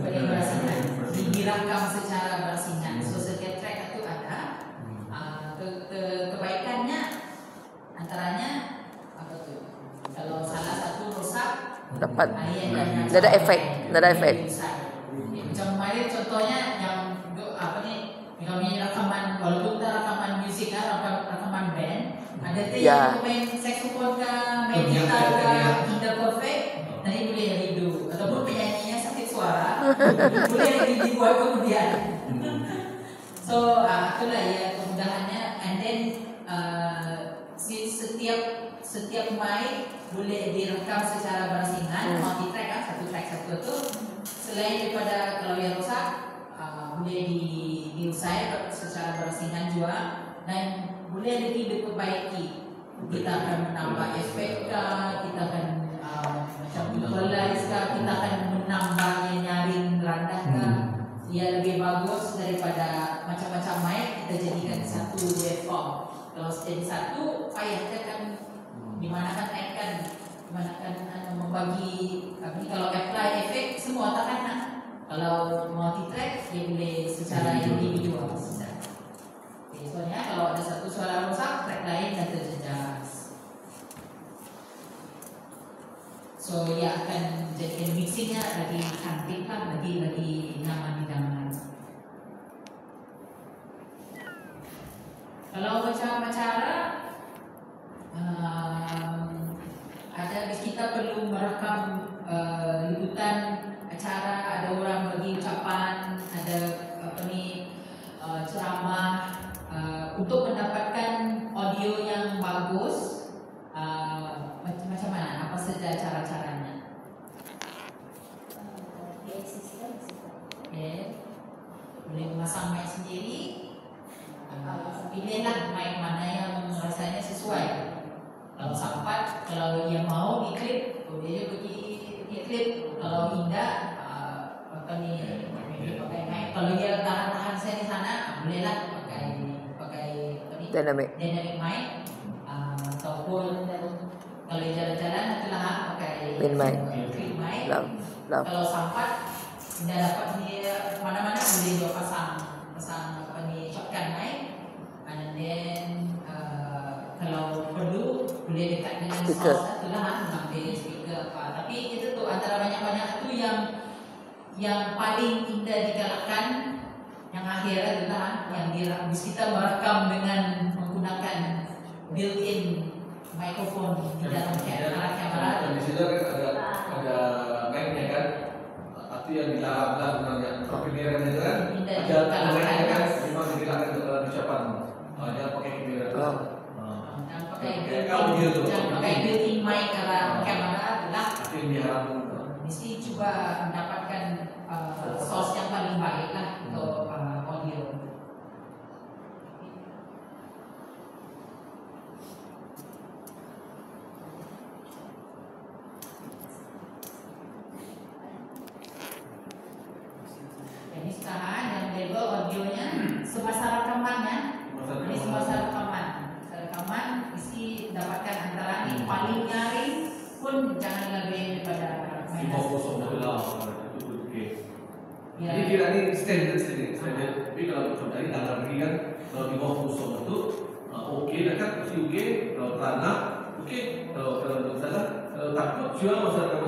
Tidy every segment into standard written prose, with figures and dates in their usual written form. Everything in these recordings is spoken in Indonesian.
berasingan, dirakam secara berasingan. So setiap track itu ada. Kebaikannya antaranya apa tuh? Kalau salah satu rusak, dapat ada efek. Macam kemarin contohnya yang apa nih? Kami rekaman, walaupun kita rekaman musik rekaman band, ada tuh yang main saxophone kah, main gitar kah, indah perfect, nanti boleh redo. Ataupun penyanyinya sakit suara, boleh dibuat kemudian. So itulah ya kemudahannya. And then setiap mic boleh direkam secara berasingan, multi track kan, satu track satu itu. Selain daripada kalau yang rusak, boleh diusai secara berasingan juga, dan boleh lagi diperbaiki. Kita akan menambah efek kah, kita akan macam equalize kah, kita akan menambahnya nyaring rendah kah, dia lebih bagus daripada macam-macam mic kita jadikan satu waveform. Kalau jadi satu, payah kan dimanakan membagi. Tapi kalau apply efek semua tak kena. Kalau multi track dia boleh secara individual. Soalnya kalau ada satu suara rusak, track lain dah terjejas. So dia akan jadikan mixingnya lagi cantik lah, lagi nyaman didengar. Kalau macam acara ada kita perlu merekam liputan acara, ada orang bagi ucapan, ada ceramah, untuk mendapatkan audio yang bagus. Macam mana? Apa saja cara-caranya? Boleh memasang mic sendiri. Pilihlah mic mana yang rasanya sesuai. Kalau sampat, kalau yang mau diklip, boleh je pergi klip. Kalau indah, pakai mic. Kalau dia tahan saya di sana, bolehlah pakai dynamic mic. Ataupun kalau jalan-jalan itulah pakai mic. Clip mic. Kalau sampat tidak dapat dia mana-mana, boleh juga pasang shotgun mic. And then kalau perlu boleh dekat dengan speaker. source itulah mengambil speaker apa. Tapi itu tuh antara banyak-banyak itu yang paling indah digalakkan yang akhir adalah yang habis kita merekam dengan menggunakan built-in mikrofon di dalam kamera. Di situ kan ada mic-nya kan, itu yang dilarang sebenarnya. Kamera itu kan ada mic-nya kan, memang dilarang untuk ucapan. Jangan pakai kamera. Jangan pakai built-in mic karena kamera adalah mesti coba mendapatkan source yang paling baik lah untuk audio. Jadi sekarang yang label audionya semasa rekamannya, ini semasa rekaman mesti dapatkan antara yang paling nyaring pun jangan lebih daripada 50 lah. Jadi kira ini standar. Tapi kalau dari dalam negeri kan, kalau di bawah 50 itu oke, kan mesti oke. Kalau tanah oke, kalau salah takut jual masyarakat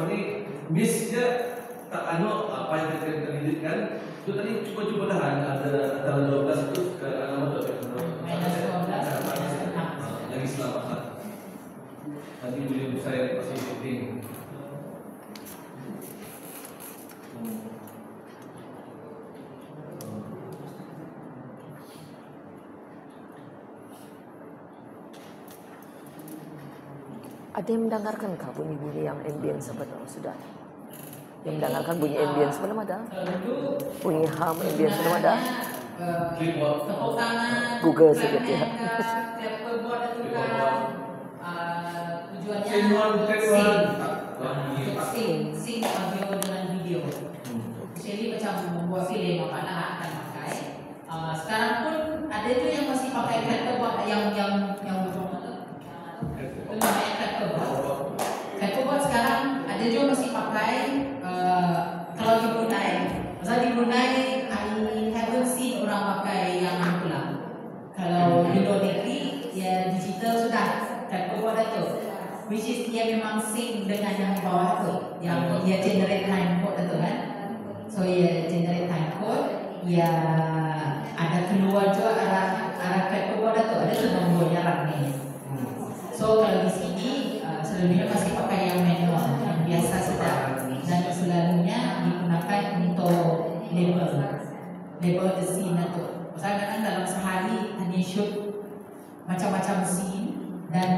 ini miss dia tak apa yang kita liditkan. Itu tadi coba dah ada 12 itu ke alamat lagi selamat lah. Tadi boleh saya pasti penting. Ada yang mendengarkankah bunyi-bunyi yang ambience sebelum sudah? Yang mendengarkan bunyi ambience belum ada? Bunyi hum ambience belum ada? Google saja ya. Tujuannya sing audio dengan video. Jadi macam membuat film apa nak akan pakai. Sekarang pun ada tu yang masih pakai chatbot yang namanya chatbot. Chatbot sekarang ada juga masih pakai memang sync dengan yang di bawah tu, yang dia generate time code itu kan. So ia generate time code, ia ada keluar juga arah clipboard tu, ada tu nombornya running. So kalau di sini selalunya masih pakai yang manual, yang biasa saja, dan selalunya digunakan untuk label the scene itu. Misalnya kan dalam sehari hanya shoot macam-macam scene, dan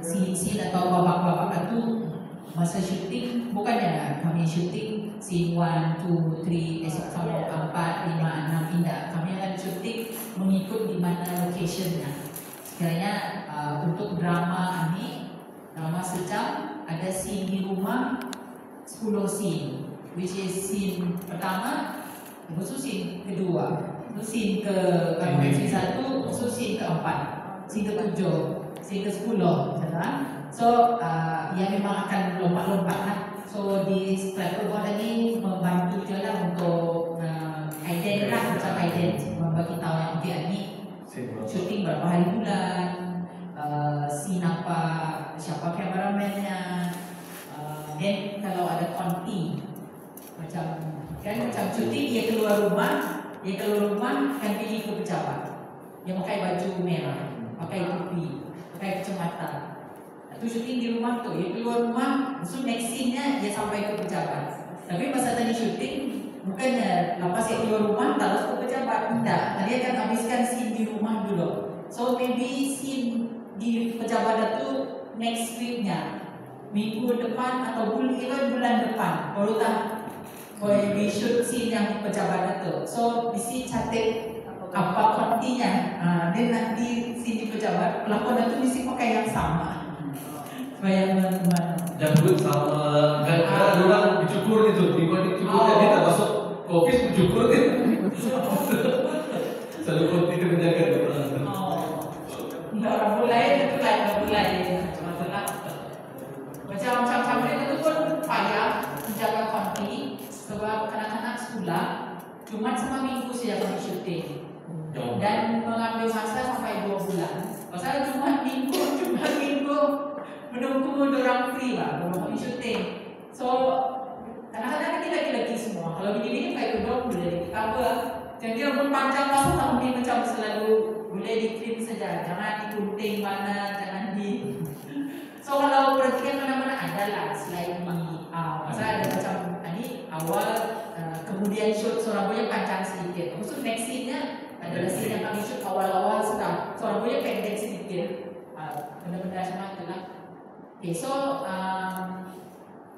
scene atau babak-babak itu masa syuting bukannya kami syuting scene 1, 2, 3 esok sampai 4, 5, 6 tidak. Kami akan syuting mengikut di mana locationnya. Sekiranya untuk drama ini, drama sejam, ada scene di rumah 10 scene, which is scene pertama, khusus scene kedua, scene ke scene 1, khusus scene keempat, scene ke-7, scene ke-10, so ia memang akan lompat-lompat lah. So di clipboard ini membantu je lah untuk ident lah, macam ident, membagi tahu yang okay, ini syuting berapa hari bulan, scene apa, siapa kameramennya. Then kalau ada konti, macam syuting dia keluar rumah kan pergi ke pejabat, dia pakai baju merah, pakai topi, pakai kacamata. Itu syuting di rumah tu, dia keluar rumah, so next scene-nya dia sampai ke pejabat. Tapi masa tadi syuting, bukannya lepas dia keluar rumah terus ke pejabat, tidak. Dia akan habiskan scene di rumah dulu. So maybe scene di pejabat itu next week-nya, minggu depan atau bulan depan, baru tak boleh di shoot scene yang pejabat itu. So mesti catat apa kontinya. Dan nanti scene di pejabat, pelakon itu mesti pakai yang sama. Supaya teman-teman jambut sama kan orang dicukur itu, dibanding cukur dia tak masuk office dicukur dia. Selalu konti dia menjaga tu. Untuk orang mulai itu kan mulai macam sampai itu pun payah menjaga konti sebab kanak-kanak sekolah cuma sama minggu saja kami syuting dan mengambil masa sampai 2 bulan. Pasal cuma minggu menunggu orang free lah kalau kami syuting. So kadang-kadang kita lagi semua. Kalau begini kayak kedua boleh cover. Jadi rambut panjang kamu kami macam selalu boleh di trim saja. Jangan digunting mana, jangan di. So kalau perhatikan mana-mana ada lah selain di masa ada macam ini awal kemudian shoot seorang punya panjang sedikit. Maksud next scene-nya adalah scene yang kami shoot awal-awal sudah. Seorang punya pendek sedikit. Benda-benda sama itulah. Okay, so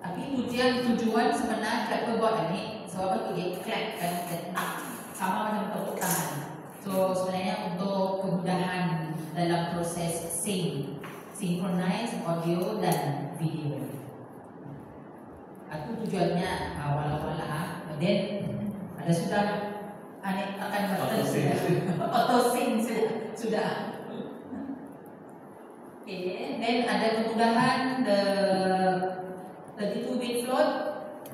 tapi tujuan sebenarnya clipboard ini sebab itu dia clap kan sama macam tepuk tangan. So sebenarnya untuk kemudahan dalam proses synchronize audio dan video. Itu tujuannya awal-awal lah. Dan ada sudah akan auto-sync sudah. Okay, then ada kemudahan the 32-bit float,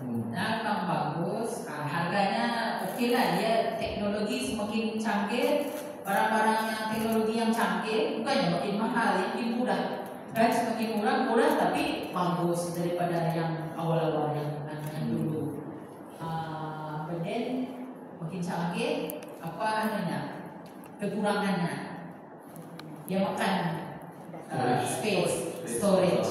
memang bagus. Harganya okey lah, dia teknologi semakin canggih, barang-barang yang teknologi yang canggih bukannya makin mahal, makin murah. Kan semakin murah tapi bagus daripada yang awal-awal yang dulu. Then makin canggih, apa namanya? Kekurangannya, dia makan storage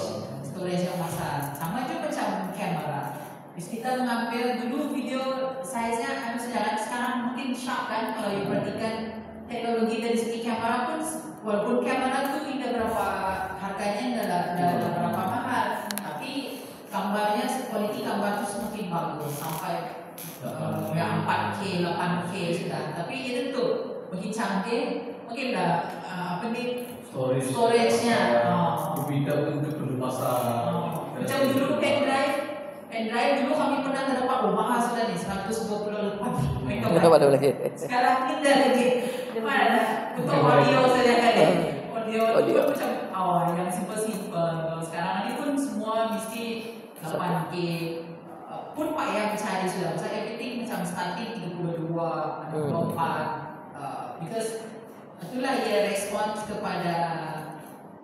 yang besar. Sama juga macam kamera. Bis kita mengambil dulu video size-nya sekarang mungkin sharp kan kalau diperhatikan teknologi dari segi kamera pun walaupun kamera tu tidak berapa harganya adalah berapa mahal, tapi gambarnya kualiti gambar tu semakin bagus sampai yang 4K, 8K sudah. Tapi itu tu makin canggih, makin dah storage-nya. Beda untuk perlu pasar. Macam dulu pendrive dulu kami pernah terdapat mahal sudah ni 128 megabyte. Sekarang tidak lagi. Mana untuk audio saja kali. Audio macam yang simple. Sekarang ni pun semua mesti 8K. Pun payah mencari sudah. Pasal everything macam starting 32, 24. Because itulah ia respons kepada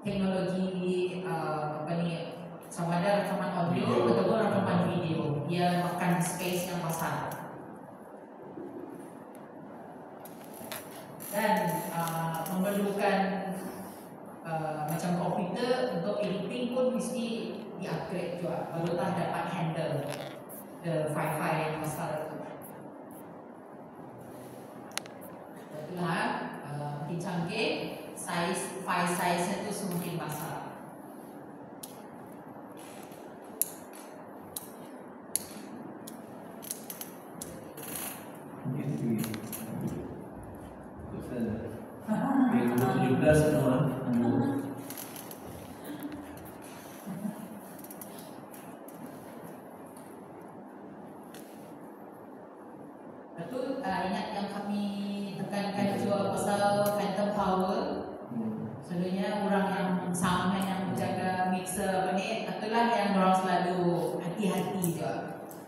teknologi sama ada rekaman audio ataupun rekaman video. Dia makan space yang besar. Dan memerlukan macam komputer untuk editing pun mesti di-upgrade juga, baru tak dapat handle the file-file yang besar itu. Itulah makin canggih, file size itu semakin besar. Mungkin tinggi. Yang 17 semua. Betul, ingat yang kami tekankan juga pasal phantom power. Selalunya orang yang soundman yang menjaga mixer ni, itulah yang orang selalu hati-hati juga.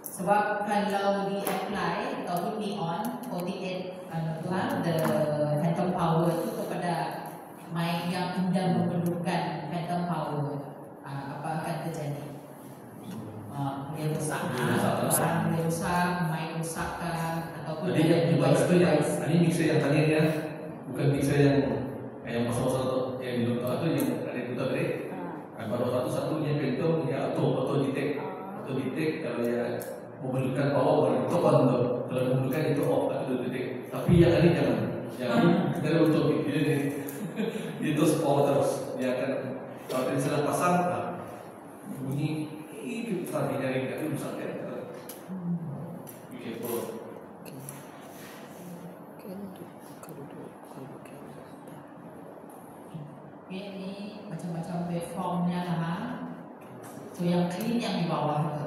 Sebab kalau di apply ataupun di on 48 the phantom power itu kepada mic yang tidak memerlukan phantom power, apa akan terjadi? Dia rusak, barang dia rusak, mic rusak ataupun Jadi yang device ini mixer yang tadi ya, bukan mixer yang pasal-pasal yang di dokter itu yang ada di dokter tadi. Baru satu-satunya phantom ya auto detect kalau ya memerlukan power baru itu on tuh. Kalau memerlukan itu off atau detect. Tapi yang ini jangan dari untuk ini itu power terus. Dia akan kalau dia salah pasang bunyi itu tadi dari itu rusak ya. Ini macam-macam waveformnya lah. So yang clean yang di bawah.